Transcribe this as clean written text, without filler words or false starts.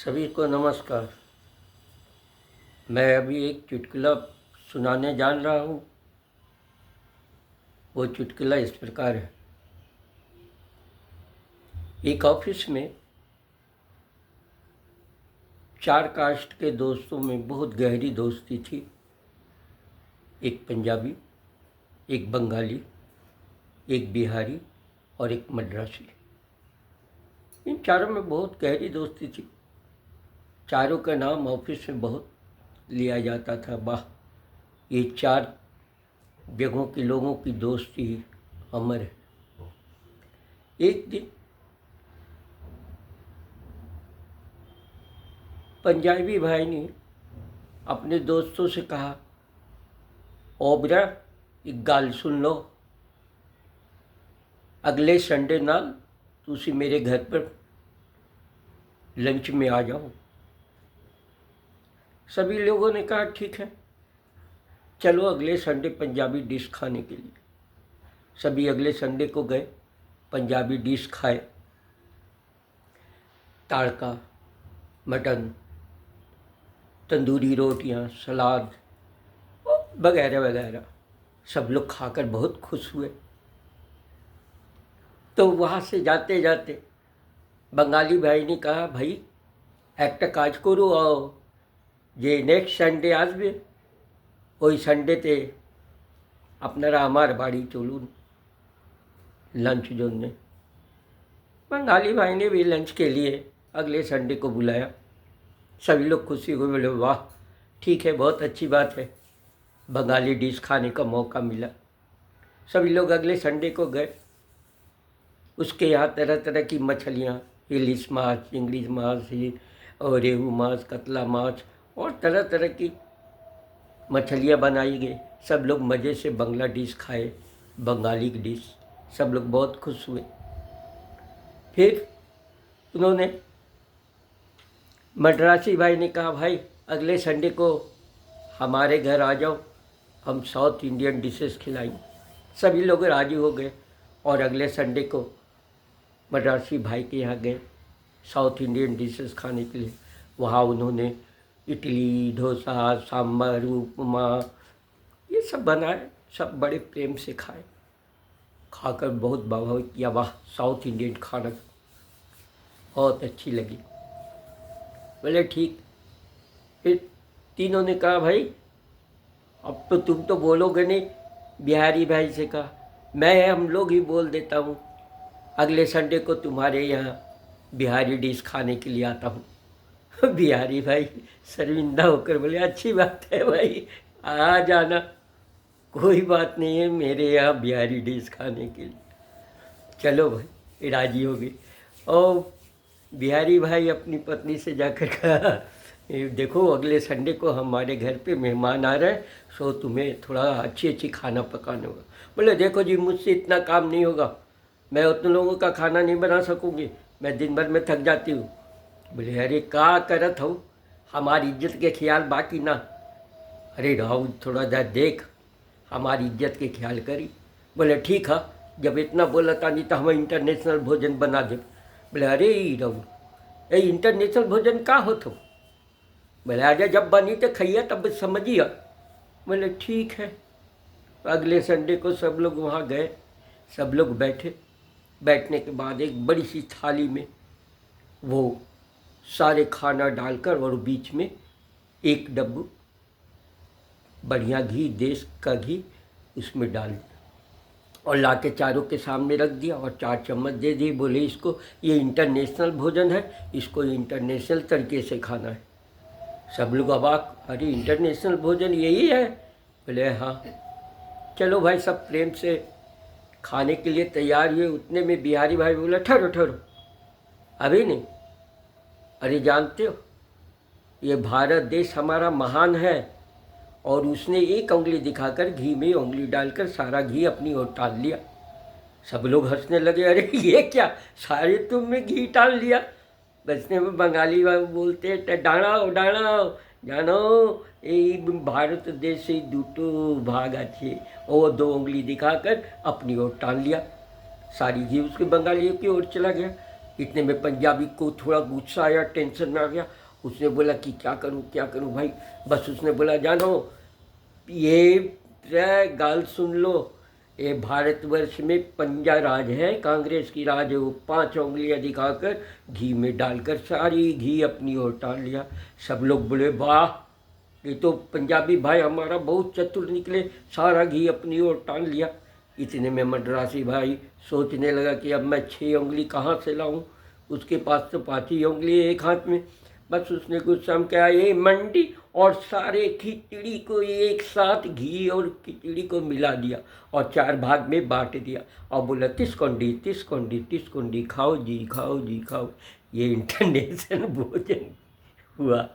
सभी को नमस्कार। मैं अभी एक चुटकुला सुनाने जान रहा हूँ। वो चुटकुला इस प्रकार है। एक ऑफिस में 4 कास्ट के दोस्तों में बहुत गहरी दोस्ती थी। एक पंजाबी, एक बंगाली, एक बिहारी और एक मद्रासी। इन चारों में बहुत गहरी दोस्ती थी। चारों का नाम ऑफिस में बहुत लिया जाता था। वाह, ये 4 जगहों के लोगों की दोस्ती अमर है। एक दिन पंजाबी भाई ने अपने दोस्तों से कहा, ओबरा एक गाल सुन लो, अगले संडे नाल तुसी मेरे घर पर लंच में आ जाओ। सभी लोगों ने कहा ठीक है, चलो अगले संडे पंजाबी डिश खाने के लिए। सभी अगले संडे को गए, पंजाबी डिश खाए। तड़का, मटन, तंदूरी रोटियां, सलाद वगैरह वगैरह। सब लोग खाकर बहुत खुश हुए। तो वहाँ से जाते जाते बंगाली भाई ने कहा, भाई একটা কাজ করো, যে নেক্সট সানডে আসবে ওই সানডেতে আপনারা আমার বাড়ি চলুন लंच जोड़ने। बंगाली भाई ने भी लंच के लिए अगले संडे को बुलाया। सभी लोग खुशी हुए, बोले वाह ठीक है, बहुत अच्छी बात है, बंगाली डिश खाने का मौका मिला। सभी लोग अगले संडे को गए। उसके यहाँ तरह तरह की मछलियाँ, इलिश माछ, चिंगड़ी माछ और रेहू माछ, कतला माछ और तरह तरह की मछलियाँ बनाई गई। सब लोग मज़े से बंगला डिश खाए, बंगाली डिश। सब लोग बहुत खुश हुए। फिर उन्होंने मद्रासी भाई ने कहा, भाई अगले संडे को हमारे घर आ जाओ, हम साउथ इंडियन डिशेस खिलाएंगे। सभी लोग राज़ी हो गए और अगले संडे को मद्रासी भाई के यहाँ गए साउथ इंडियन डिशेस खाने के लिए। वहाँ उन्होंने इडली, डोसा, सांभर, उपमा ये सब बनाए। सब बड़े प्रेम से खाए। खाकर बहुत वाह किया, वाह साउथ इंडियन खाना बहुत अच्छी लगी। बोले ठीक। फिर तीनों ने कहा, भाई अब तो तुम तो बोलोगे नहीं। बिहारी भाई से कहा, मैं हम लोग ही बोल देता हूँ, अगले संडे को तुम्हारे यहाँ बिहारी डिश खाने के लिए आता हूँ। बिहारी भाई शर्मिंदा होकर बोले, अच्छी बात है भाई, आ जाना, कोई बात नहीं है, मेरे यहाँ बिहारी डिश खाने के लिए। चलो भाई, राजी हो गई। और बिहारी भाई अपनी पत्नी से जाकर कहा, देखो अगले संडे को हमारे घर पे मेहमान आ रहे हैं, सो तुम्हें थोड़ा अच्छी खाना पकाना होगा। बोले देखो जी, मुझसे इतना काम नहीं होगा, मैं उतने लोगों का खाना नहीं बना सकूँगी, मैं दिन भर में थक जाती हूँ। बोले अरे का करत हो, हमारी इज्जत के ख्याल बाकी ना। अरे राहुल थोड़ा जा देख, हमारी इज्जत के ख्याल करी। बोले ठीक है, जब इतना बोला था नहीं तो हम इंटरनेशनल भोजन बना दे। बोले अरे राहुल, ये इंटरनेशनल भोजन का हो तो? बोले आजा, जब बनी तो खइया तब समझिए। बोले ठीक है। अगले संडे को सब लोग वहाँ गए। सब लोग बैठे। बैठने के बाद एक बड़ी सी थाली में वो सारे खाना डालकर और बीच में एक डब्बू बढ़िया घी, देश का घी उसमें डाल दिया और लाके चारों के सामने रख दिया और 4 चम्मच दे दिए। बोले इसको, ये इंटरनेशनल भोजन है, इसको इंटरनेशनल तरीके से खाना है। सब लोग अबाक, अरे इंटरनेशनल भोजन यही है? बोले हाँ। चलो भाई, सब प्रेम से खाने के लिए तैयार हुए। उतने में बिहारी भाई बोला, ठहरो ठहरो, अभी नहीं। अरे जानते हो, ये भारत देश हमारा महान है। और उसने एक उंगली दिखाकर घी में उंगली डालकर सारा घी अपनी ओर टाल लिया। सब लोग हंसने लगे, अरे ये क्या, सारे तुमने घी टाल लिया। बचने में बंगाली बोलते, डाणाओ डाणाओ, জানো এই भारत देश से দুটো भाग আছে। और 2 उंगली दिखाकर अपनी ओर टान लिया। सारी घी उसके बंगालियों की ओर चला गया। इतने में पंजाबी को थोड़ा गुस्सा आया, टेंशन में आ गया। उसने बोला कि क्या करूं भाई। बस उसने बोला जानो ये गाल सुन लो, ये भारतवर्ष में पंजा राज है, कांग्रेस की राज है। वो 5 उंगलियां दिखाकर घी में डालकर सारी घी अपनी ओर टाल लिया। सब लोग बोले वाह, ये तो पंजाबी भाई हमारा बहुत चतुर निकले, सारा घी अपनी ओर टाल लिया। इतने में मद्रासी भाई सोचने लगा कि अब मैं 6 उंगली कहाँ से लाऊं, उसके पास तो 5 ही उंगली है एक हाथ में। बस उसने गुस्सा में कहा ये मंडी, और सारे खिचड़ी को एक साथ घी और खिचड़ी को मिला दिया और 4 भाग में बांट दिया और बोला तिसकोंडी तिसकोंडी तिसकोंडी, खाओ जी खाओ जी खाओ। ये इंटरनेशनल भोजन हुआ।